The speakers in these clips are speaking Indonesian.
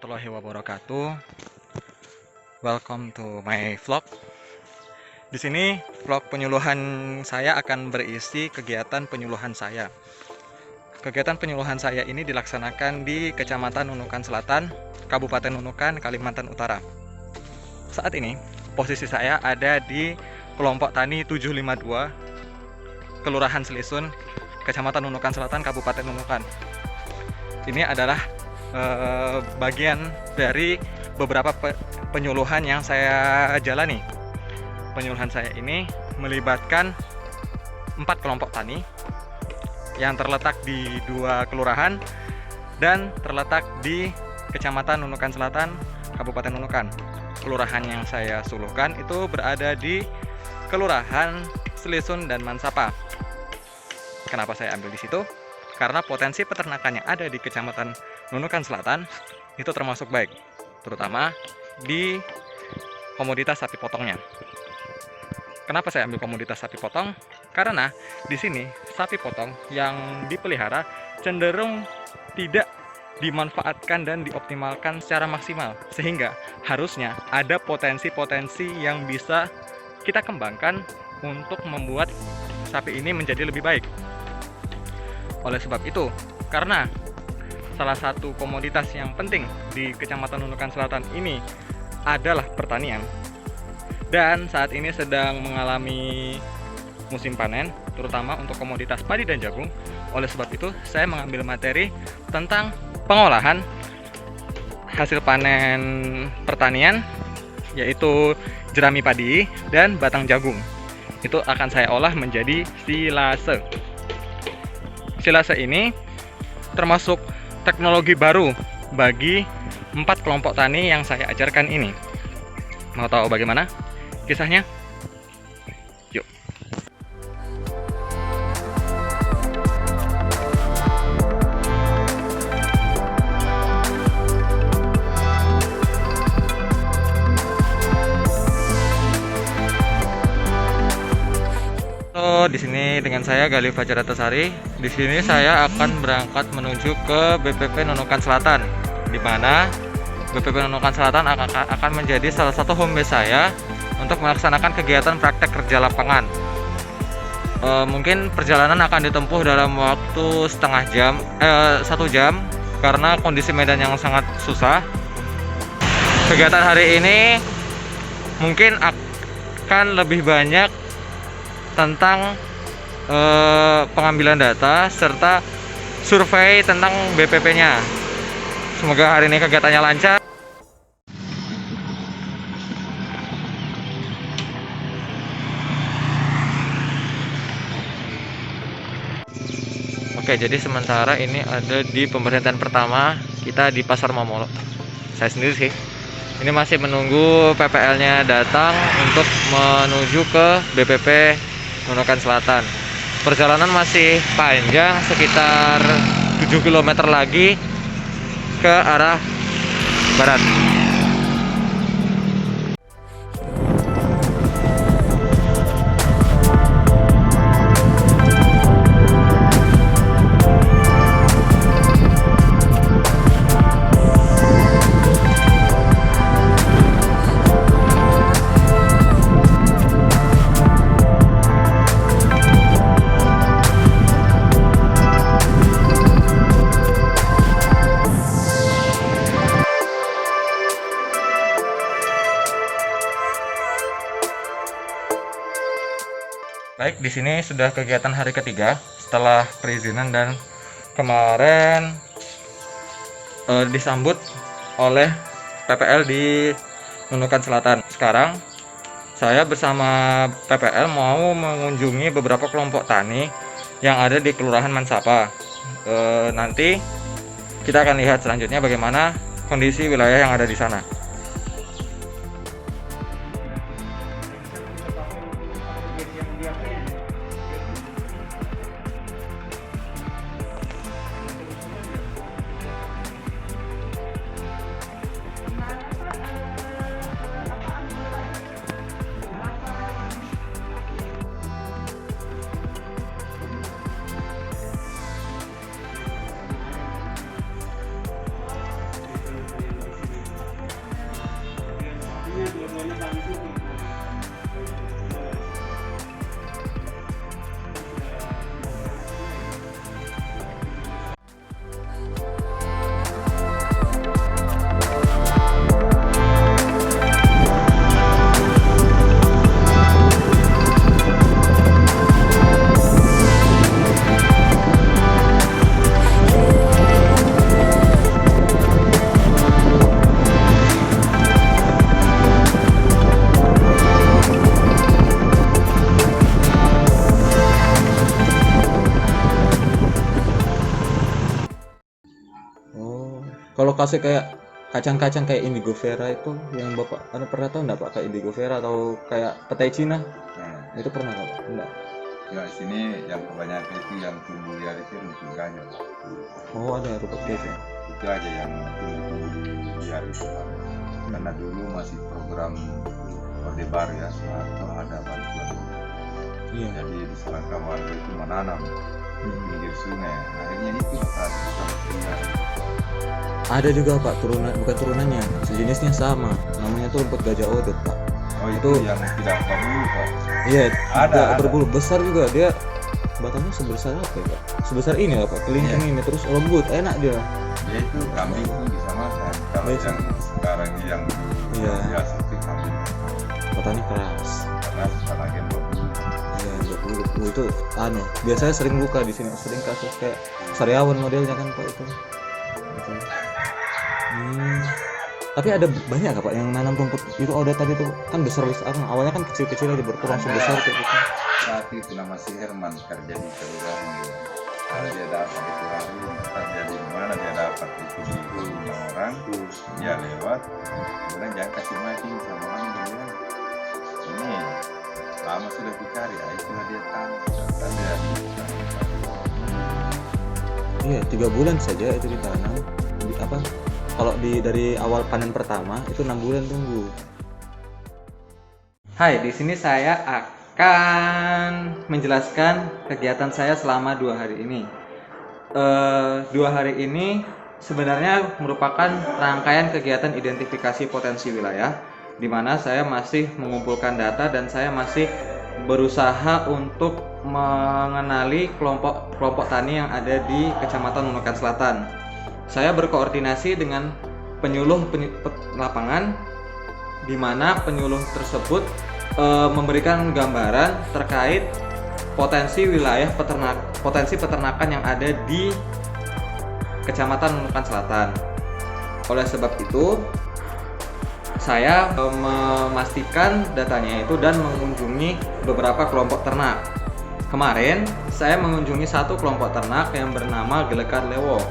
warahmatullahi wabarakatuh. Welcome to my vlog. Di sini vlog penyuluhan saya akan berisi kegiatan penyuluhan saya. Kegiatan penyuluhan saya ini dilaksanakan di Kecamatan Nunukan Selatan, Kabupaten Nunukan, Kalimantan Utara. Saat ini posisi saya ada di kelompok tani 752, Kelurahan Selisun, Kecamatan Nunukan Selatan, Kabupaten Nunukan. Ini adalah bagian dari beberapa penyuluhan yang saya jalani. Penyuluhan saya ini melibatkan 4 kelompok tani yang terletak di 2 kelurahan dan terletak di Kecamatan Nunukan Selatan, Kabupaten Nunukan. Kelurahan yang saya suluhkan itu berada di Kelurahan Selisun dan Mansapa. Kenapa saya ambil di situ? Karena potensi peternakan yang ada di Kecamatan Nunukan Selatan itu termasuk baik, terutama di komoditas sapi potongnya. Kenapa saya ambil komoditas sapi potong? Karena di sini sapi potong yang dipelihara cenderung tidak dimanfaatkan dan dioptimalkan secara maksimal, sehingga harusnya ada potensi-potensi yang bisa kita kembangkan untuk membuat sapi ini menjadi lebih baik. Oleh sebab itu, karena salah satu komoditas yang penting di Kecamatan Nunukan Selatan ini adalah pertanian, dan saat ini sedang mengalami musim panen, terutama untuk komoditas padi dan jagung. Oleh sebab itu, saya mengambil materi tentang pengolahan hasil panen pertanian, yaitu jerami padi dan batang jagung. Itu akan saya olah menjadi silase. Silase ini termasuk teknologi baru bagi 4 kelompok tani yang saya ajarkan ini. Mau tahu bagaimana kisahnya? Yuk. Di sini dengan saya Galih Fajaratesari. Di sini saya akan berangkat menuju ke BPP Nunukan Selatan, di mana BPP Nunukan Selatan akan menjadi salah satu home base saya untuk melaksanakan kegiatan praktek kerja lapangan. Mungkin perjalanan akan ditempuh dalam waktu 1 jam karena kondisi medan yang sangat susah. Kegiatan hari ini mungkin akan lebih banyak tentang pengambilan data serta survei tentang BPP-nya. Semoga hari ini kegiatannya lancar. Oke, jadi sementara ini ada di pemberhentian pertama kita di Pasar Momolo. Saya sendiri sih. Ini masih menunggu PPL-nya datang untuk menuju ke BPP Nunukan Selatan. Perjalanan masih panjang, sekitar 7 km lagi ke arah barat. Baik, di sini sudah kegiatan hari ketiga setelah perizinan dan kemarin disambut oleh PPL di Nunukan Selatan. Sekarang saya bersama PPL mau mengunjungi beberapa kelompok tani yang ada di Kelurahan Mansapa. Nanti kita akan lihat selanjutnya bagaimana kondisi wilayah yang ada di sana. Oh, kalau kasih kayak kacang-kacang kayak indigo vera itu yang bapak pernah tahu nggak pak, kayak indigo vera atau kayak petai Cina Nah, itu pernah nggak pak? Enggak. ya sini yang kebanyakan itu yang tumbuh liar itu rumput gajah. Oh ada rumput gajah. Itu aja yang tumbuh liar itu. Karena dulu masih program Orde Baru ya, Soeharto ada bantuan. Iya. Jadi di selangkah warga itu menanam di pinggir sungai. Akhirnya itu tinggal. Ada juga pak bukan turunannya, sejenisnya sama, namanya tuh rumput gajah odot pak. Oh itu yang tidak berbulu pak. Iya, Ada. berbulu besar juga dia. Batangnya sebesar apa ya pak? Sebesar ini lah pak, kelingking ini terus lembut, enak dia. Dia itu kambing itu bisa makan. Kalau Iya. yang sekarang yang Iya. biasa itu kambing Batangnya keras. karena apalagi yang berbulu. Iya, berbulu. Itu biasanya sering buka di sini, sering kasus kayak sariawan modelnya kan pak itu. Gitu. Tapi ada banyak nggak pak yang nanam rumput itu odot tadi tuh kan besar awalnya kan kecil-kecil aja berkurang langsung besar kayak gitu. Saat itu nama si Herman kerja di kelurahan dia. Kalau dia dapat itu hari, dia di mana dia dapat itu di rumah orang, dia lewat, bilang jangan kasih mati sama orang dia bilang, ini lama sudah dicari, itulah dia tahu, dan dia Iya, 3 bulan saja itu ditanam. Kalau dari awal panen pertama itu 6 bulan tunggu. Hai, di sini saya akan menjelaskan kegiatan saya selama 2 hari ini. 2 hari ini sebenarnya merupakan rangkaian kegiatan identifikasi potensi wilayah, di mana saya masih mengumpulkan data dan saya masih berusaha untuk mengenali kelompok tani yang ada di Kecamatan Nunukan Selatan. Saya berkoordinasi dengan penyuluh lapangan, di mana penyuluh tersebut memberikan gambaran terkait potensi wilayah potensi peternakan yang ada di Kecamatan Nunukan Selatan. Oleh sebab itu, saya memastikan datanya itu dan mengunjungi beberapa kelompok ternak. Kemarin saya mengunjungi satu kelompok ternak yang bernama Gelekar Lewo.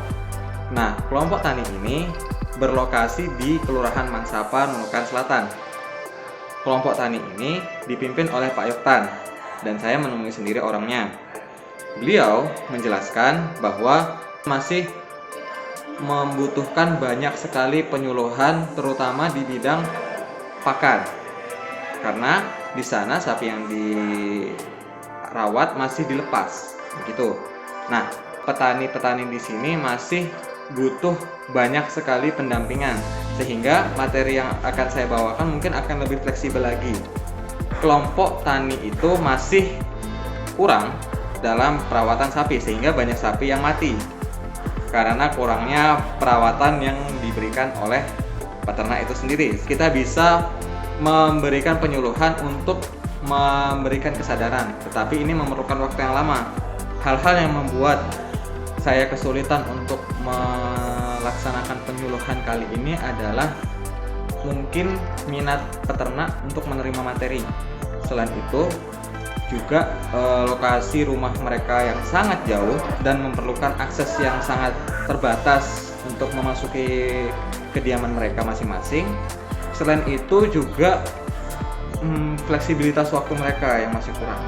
Nah, kelompok tani ini berlokasi di Kelurahan Mangsapa, Nunukan Selatan. Kelompok tani ini dipimpin oleh Pak Yoktan dan saya menemui sendiri orangnya. Beliau menjelaskan bahwa masih membutuhkan banyak sekali penyuluhan terutama di bidang pakan. Karena di sana sapi yang dirawat masih dilepas, begitu. Nah, petani-petani di sini masih butuh banyak sekali pendampingan, sehingga materi yang akan saya bawakan mungkin akan lebih fleksibel lagi. Kelompok tani itu masih kurang dalam perawatan sapi, sehingga banyak sapi yang mati karena kurangnya perawatan yang diberikan oleh peternak itu sendiri. Kita bisa memberikan penyuluhan untuk memberikan kesadaran, tetapi ini memerlukan waktu yang lama. Hal-hal yang membuat saya kesulitan untuk melaksanakan penyuluhan kali ini adalah mungkin minat peternak untuk menerima materi. Selain itu juga lokasi rumah mereka yang sangat jauh dan memerlukan akses yang sangat terbatas untuk memasuki kediaman mereka masing-masing. Selain itu juga fleksibilitas waktu mereka yang masih kurang.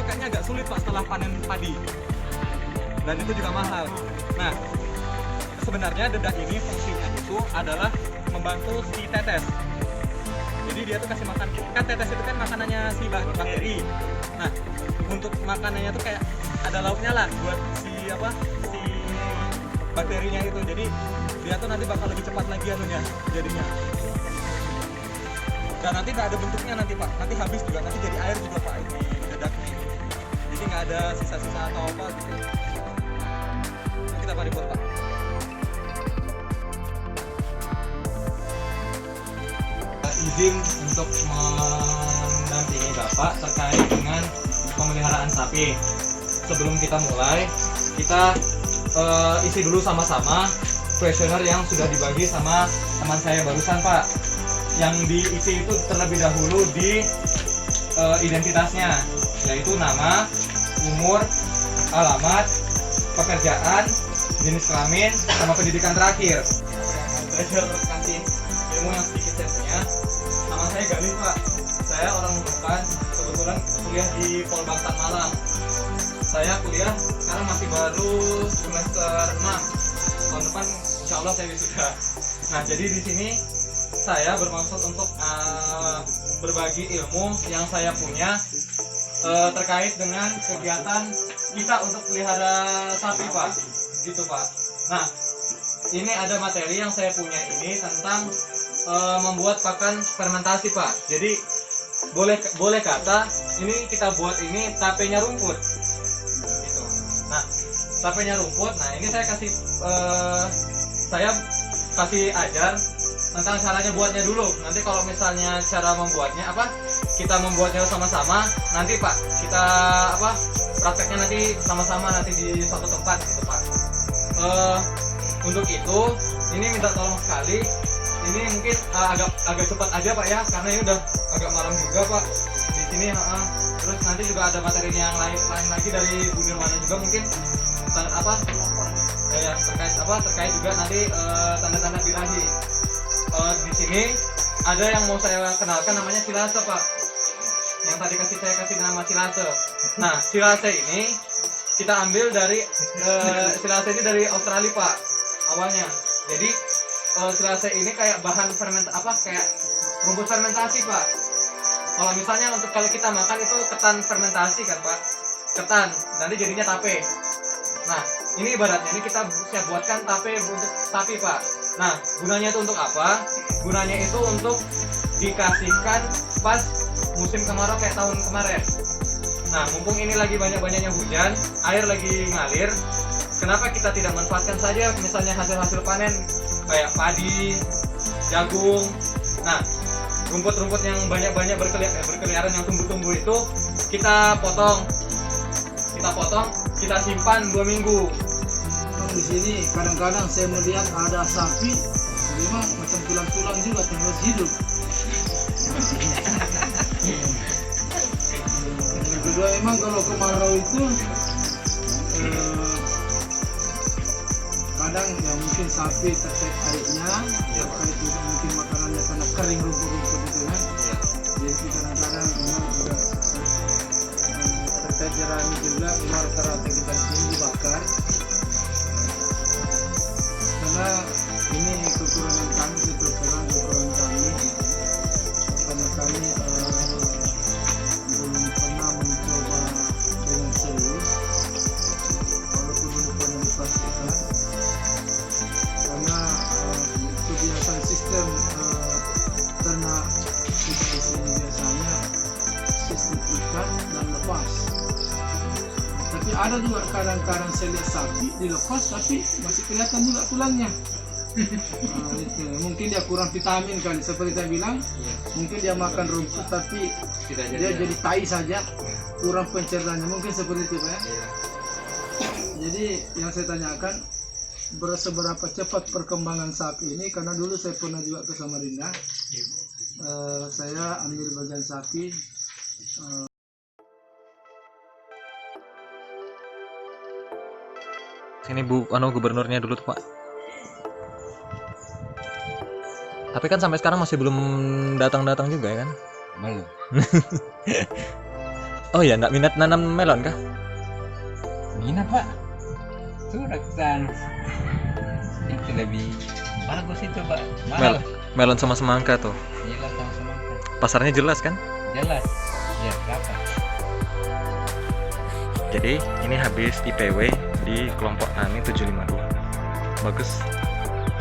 kayaknya agak sulit Pak setelah panen padi. Dan itu juga mahal. Nah, sebenarnya dedak ini fungsinya itu adalah membantu si tetes. Jadi dia tuh kasih makan, kan tetes itu kan makanannya si bakteri. Nah, untuk makanannya tuh kayak ada lauknya lah buat si bakterinya itu. Jadi dia tuh nanti bakal lebih cepat lagi anunya jadinya. Dan nanti nggak ada bentuknya nanti Pak, nanti habis juga, nanti jadi air juga Pak ini dedaknya. Jadi nggak ada sisa-sisa atau apa gitu. Nanti kita dibuat Pak. Izin untuk mendampingi Bapak terkait dengan pemeliharaan sapi. Sebelum kita mulai, kita isi dulu sama-sama kuesioner yang sudah dibagi sama teman saya barusan Pak. Yang diisi itu terlebih dahulu di identitasnya, yaitu nama, umur, alamat, pekerjaan, jenis kelamin, sama pendidikan terakhir. Belajar kasih ilmu yang sedikit saya punya. Nama saya Galih Pak, saya orang Nunukan, kebetulan kuliah di Polbangtan Malang. Saya kuliah sekarang masih baru semester 6. Tahun depan insya Allah saya wisuda. Nah, jadi di sini saya bermaksud untuk berbagi ilmu yang saya punya terkait dengan kegiatan kita untuk pelihara sapi Pak, gitu Pak. Nah, ini ada materi yang saya punya ini tentang membuat pakan fermentasi Pak. Jadi boleh kata ini kita buat ini tapenya rumput, gitu. Nah, tapenya rumput. Nah, ini saya kasih ajar tentang caranya buatnya dulu. Nanti kalau misalnya cara membuatnya kita membuatnya sama-sama, nanti Pak kita prakteknya nanti sama-sama nanti di suatu tempat gitu Pak. Untuk itu ini minta tolong sekali, ini mungkin agak cepat aja Pak ya, karena ini udah agak malam juga Pak di sini. Terus nanti juga ada materi yang lain lagi dari Bu Nirwana juga mungkin terkait juga nanti tanda-tanda birahi. Di sini ada yang mau saya kenalkan, namanya silase Pak. Yang tadi saya kasih nama silase. Nah, silase ini kita ambil dari silase ini dari Australia Pak awalnya. Jadi silase ini kayak bahan kayak rumput fermentasi Pak. Kalau misalnya untuk kalau kita makan itu ketan fermentasi kan Pak, ketan, nanti jadinya tape. Nah, ini ibaratnya ini kita siap buatkan tape untuk sapi Pak. Nah, gunanya itu untuk apa? Gunanya itu untuk dikasihkan pas musim kemarau kayak tahun kemarin. Nah, mumpung ini lagi banyak-banyaknya hujan, air lagi ngalir, kenapa kita tidak manfaatkan saja misalnya hasil-hasil panen kayak padi, jagung. Nah, rumput-rumput yang banyak-banyak berkeliaran yang tumbuh-tumbuh itu kita potong, kita simpan 2 minggu. Di sini kadang-kadang saya melihat ada sapi memang macam tulang-tulang juga terus hidup. Yang kedua, memang kalau kemarau itu kadang ya mungkin sapi terkait airnya, terkait juga mungkin makanannya karena kering rumput-rumput itu kan. Jadi kadang-kadang memang juga terkait jerami juga memang rata-rata kita di sini dibakar. Karena ini kekurangan kami, kekurangan kami karena kami belum pernah mencoba dengan serius, walaupun belum pernah dipastikan, karena kebiasaan sistem ternak kita di sini biasanya sistem ikan dan lepas. Tapi ada juga kadang-kadang saya lihat sapi dilepas tapi masih kelihatan juga tulangnya. Itu. Mungkin dia kurang vitamin kan, seperti saya bilang. Mungkin dia makan rumput tapi dia jadi tai saja, kurang pencernaannya. Mungkin seperti itu Pak ya. Jadi yang saya tanyakan, seberapa cepat perkembangan sapi ini, karena dulu saya pernah juga ke Samarinda. Saya ambil bagian sapi. Sini Bu, gubernurnya dulu tuh Pak. Tapi kan sampai sekarang masih belum datang-datang juga ya kan? Belum. Oh ya, nggak minat nanam melon kah? Minat Pak. Sudah kesana. Itu lebih bagus itu Pak. Mahal. Melon sama semangka tuh. Jelas sama semangka. Pasarnya jelas kan? Jelas. Ya berapa? Jadi ini habis IPW di kelompok tani 752. Bagus.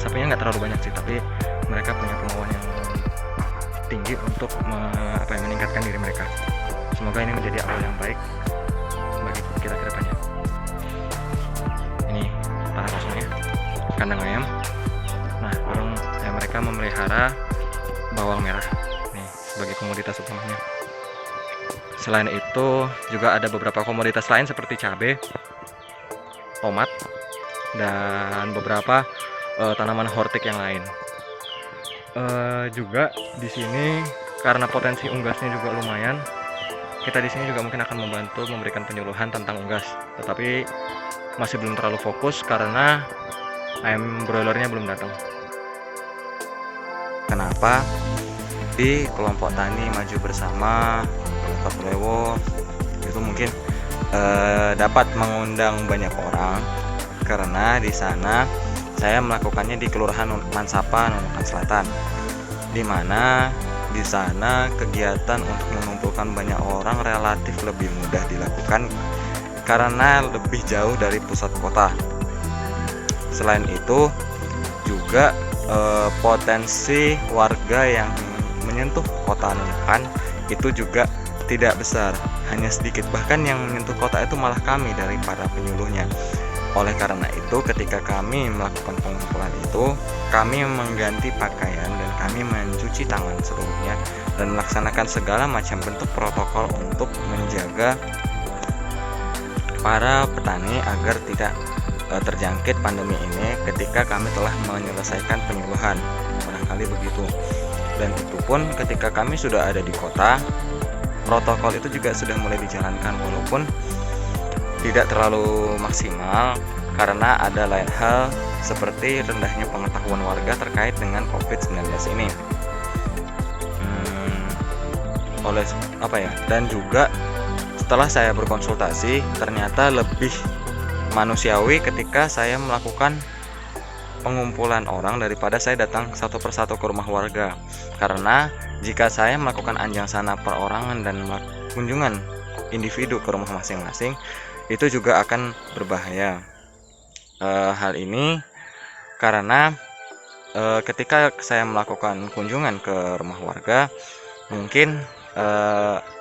Sapinya nggak terlalu banyak sih, tapi mereka punya kemauan yang tinggi untuk meningkatkan diri mereka. Semoga ini menjadi awal yang baik bagi kita ke depannya. Ini tanah kosongnya, kandang ayam. Nah, burung mereka memelihara bawang merah nih sebagai komoditas utamanya. Selain itu juga ada beberapa komoditas lain seperti cabai, tomat, dan beberapa tanaman hortik yang lain. Juga di sini karena potensi unggasnya juga lumayan, kita di sini juga mungkin akan membantu memberikan penyuluhan tentang unggas, tetapi masih belum terlalu fokus karena ayam broilernya belum datang. Kenapa? Di kelompok tani maju bersama Kapulewo itu mungkin dapat mengundang banyak orang karena di sana saya melakukannya di Kelurahan Mansapa, Nunukan Selatan, di mana di sana kegiatan untuk mengumpulkan banyak orang relatif lebih mudah dilakukan karena lebih jauh dari pusat kota. Selain itu juga potensi warga yang menyentuh kota Nunukan itu juga tidak besar, hanya sedikit. Bahkan yang menyentuh kota itu malah kami dari para penyuluhnya. Oleh karena itu, ketika kami melakukan pengumpulan itu, kami mengganti pakaian dan kami mencuci tangan seluruhnya dan melaksanakan segala macam bentuk protokol untuk menjaga para petani agar tidak terjangkit pandemi ini ketika kami telah menyelesaikan penyuluhan. Barangkali begitu. Dan itu pun ketika kami sudah ada di kota, protokol itu juga sudah mulai dijalankan walaupun tidak terlalu maksimal karena ada lain hal seperti rendahnya pengetahuan warga terkait dengan COVID-19 ini. Dan juga setelah saya berkonsultasi ternyata lebih manusiawi ketika saya melakukan pengumpulan orang daripada saya datang satu persatu ke rumah warga, karena jika saya melakukan anjang sana perorangan dan kunjungan individu ke rumah masing-masing itu juga akan berbahaya. Hal ini karena ketika saya melakukan kunjungan ke rumah warga, mungkin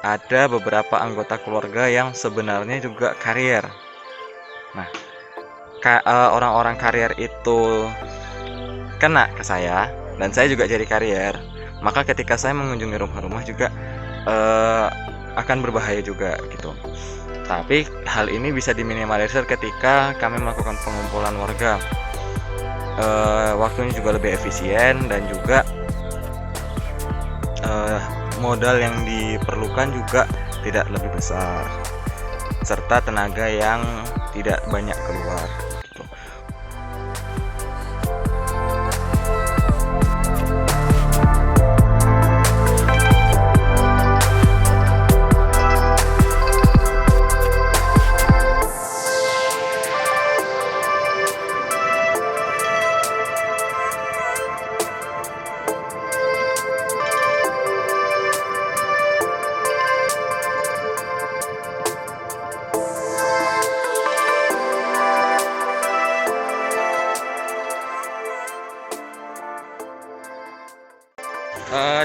ada beberapa anggota keluarga yang sebenarnya juga karier. Nah, orang-orang karier itu kena ke saya dan saya juga jadi karier, maka ketika saya mengunjungi rumah-rumah juga akan berbahaya juga gitu. Tapi hal ini bisa diminimalisir ketika kami melakukan pengumpulan warga. Waktunya juga lebih efisien dan juga modal yang diperlukan juga tidak lebih besar, serta tenaga yang tidak banyak keluar.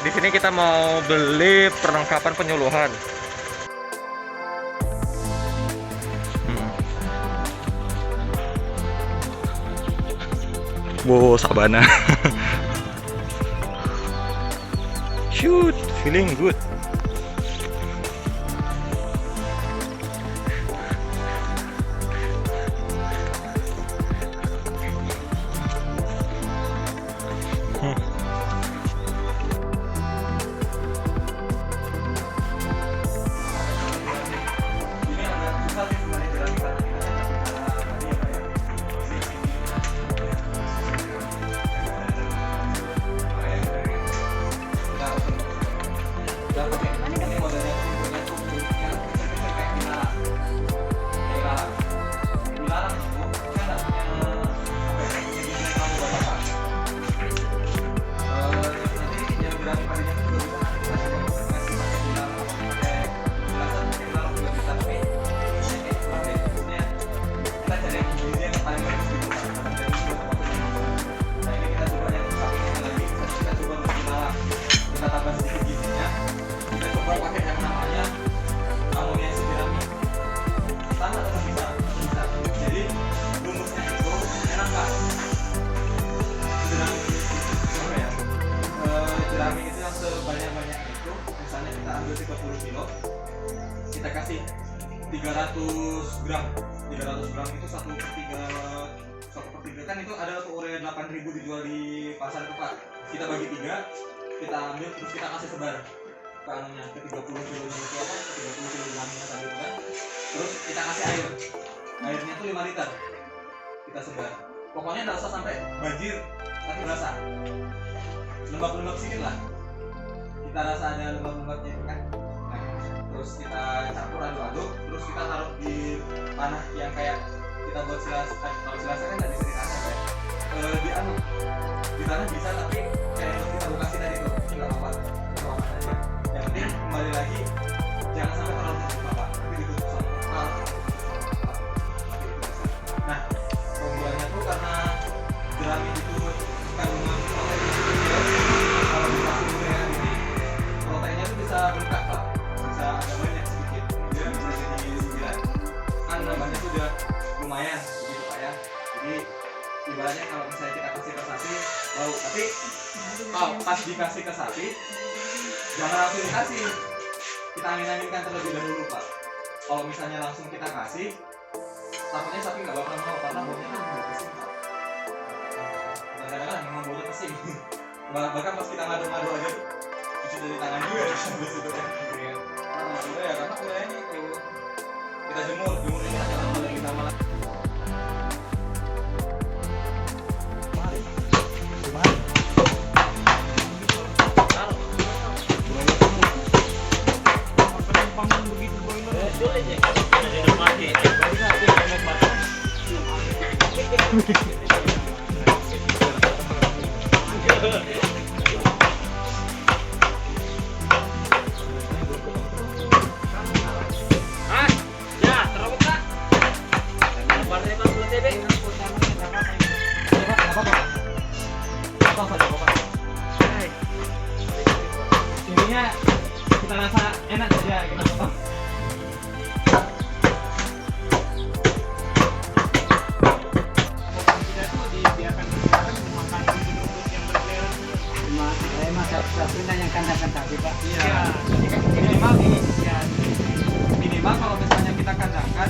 Di sini kita mau beli perlengkapan penyuluhan. Wow, sabana. Shoot, feeling good. 300 gram. 300 gram itu 1/3 kan itu ada tuh urea 8.000 dijual di pasar itu Pak. Kita bagi 3, kita ambil terus kita kasih sebar ke anunya, ke 30 kilonya itu apa, ke 30 kilo gramnya tadi itu kan. Terus kita kasih air. Airnya tuh 5 liter. Kita sebar. Pokoknya nggak usah sampai banjir, tapi basah. Lembab-lembab sedikit lah. Kita rasa ada lembab-lembabnya itu kan. Nah, terus kita campur aduk-aduk, terus kita taruh di tanah yang kayak kita buat silase. Kalau silase kan nggak bisa di tanah ya. Di tanah bisa, tapi kayak yang kita lokasi tadi tuh nggak apa-apa, ruangan aja. Yang penting kembali lagi jangan sampai terlalu terbuka Pak, tapi ditutup sama terpal. Nah, keunggulannya tuh karena jerami itu kandungan protein kecil, kalau dikasih urea ini proteinnya tuh bisa berkah Pak, bisa agak banyak sedikit, dia bisa jadi 9 kan nambahnya tuh udah lumayan begitu Pak ya. Jadi ibaratnya kalau misalnya kita kasih ke sapi bau, tapi pas dikasih ke sapi jangan langsung dikasih, kita angin-anginkan terlebih dahulu Pak. Kalau misalnya langsung kita kasih, takutnya sapi nggak bakal mau karena baunya kan udah pesing Pak. Kadang-kadang memang baunya pesing. Bahkan pas kita ngadu-ngadu aja tuh cuci dari tangan juga di situ kan. Ya karena udaranya itu kita jemur ini jangan malah kita malah. Intinya kita rasa enak saja kita potong. Satunya yang kandang-kandang Pak. Iya. Minimal kalau misalnya kita kandangkan,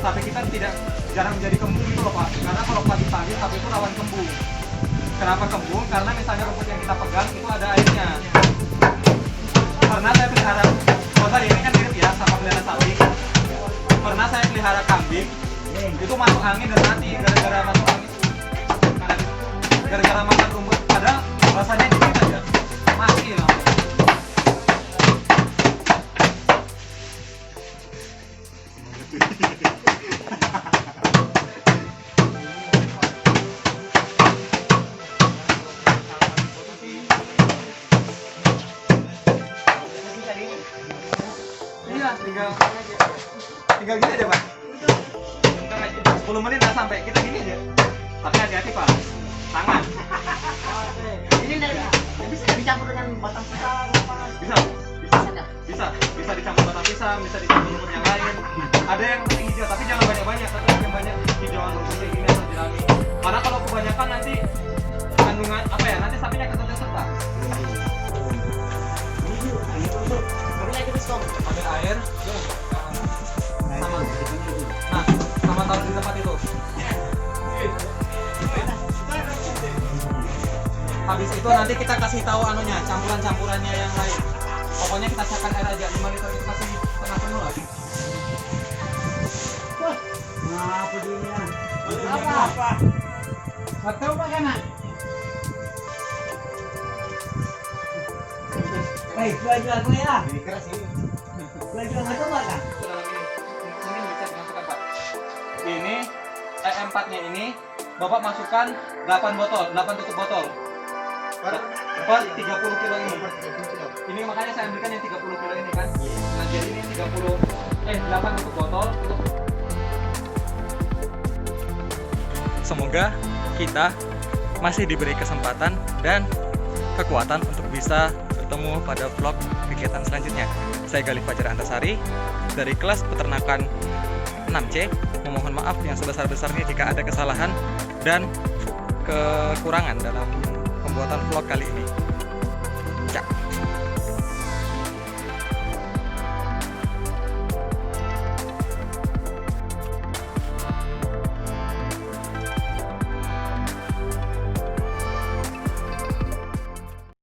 sapi kita tidak jarang menjadi kembung itu loh Pak. Karena kalau pagi-pagi sapi itu rawan kembung. Kenapa kembung? Karena misalnya rumput yang kita pegang itu ada airnya. Pernah saya pelihara, tadi ini kan mirip ya sama pelihara sapi. Pernah saya pelihara kambing, itu masuk angin dan mati gara-gara masuk angin. Gara-gara makan rumput, padahal rasanya dikit aja. Mati langsung. Iya, tinggal gini aja Pak. 10 menit nggak sampai, kita gini aja. Tapi hati-hati Pak, tangan. Ini bisa dicampur dengan batang pisang apa? Bisa dicampur batang pisang, bisa dicampur rumput yang lain. Ada yang penting hijau, tapi jangan banyak-banyak, tapi yang banyak hijauan rumputnya gini atau jerami. Karena kalau kebanyakan nanti kandungan apa ya, nanti sapinya ketetesan Pak. Ambil air, sama taruh di tempat itu. Habis itu nanti kita kasih tahu anunya, campurannya yang lain. Pokoknya kita siapkan air aja 5 liter, kita kasih setengah penuh lagi. Nah, pedulinya. Apa? Nggak tahu Pak kan? Jual gue lah. Ini keras ini. Jual nggak tahu kan? Mungkin bisa dimasukkan Pak. Ini E4-nya ini Bapak masukkan 8 tutup botol. Per 30 kilo ini. Ini makanya saya ambilkan yang 30 kilo ini kan. Nah, jadi ini 8 tutup botol. Semoga kita masih diberi kesempatan dan kekuatan untuk bisa bertemu pada vlog kegiatan selanjutnya. Saya Galih Fajar Antasari dari kelas peternakan 6C. Memohon maaf yang sebesar-besarnya jika ada kesalahan dan kekurangan dalam pembuatan vlog kali ini.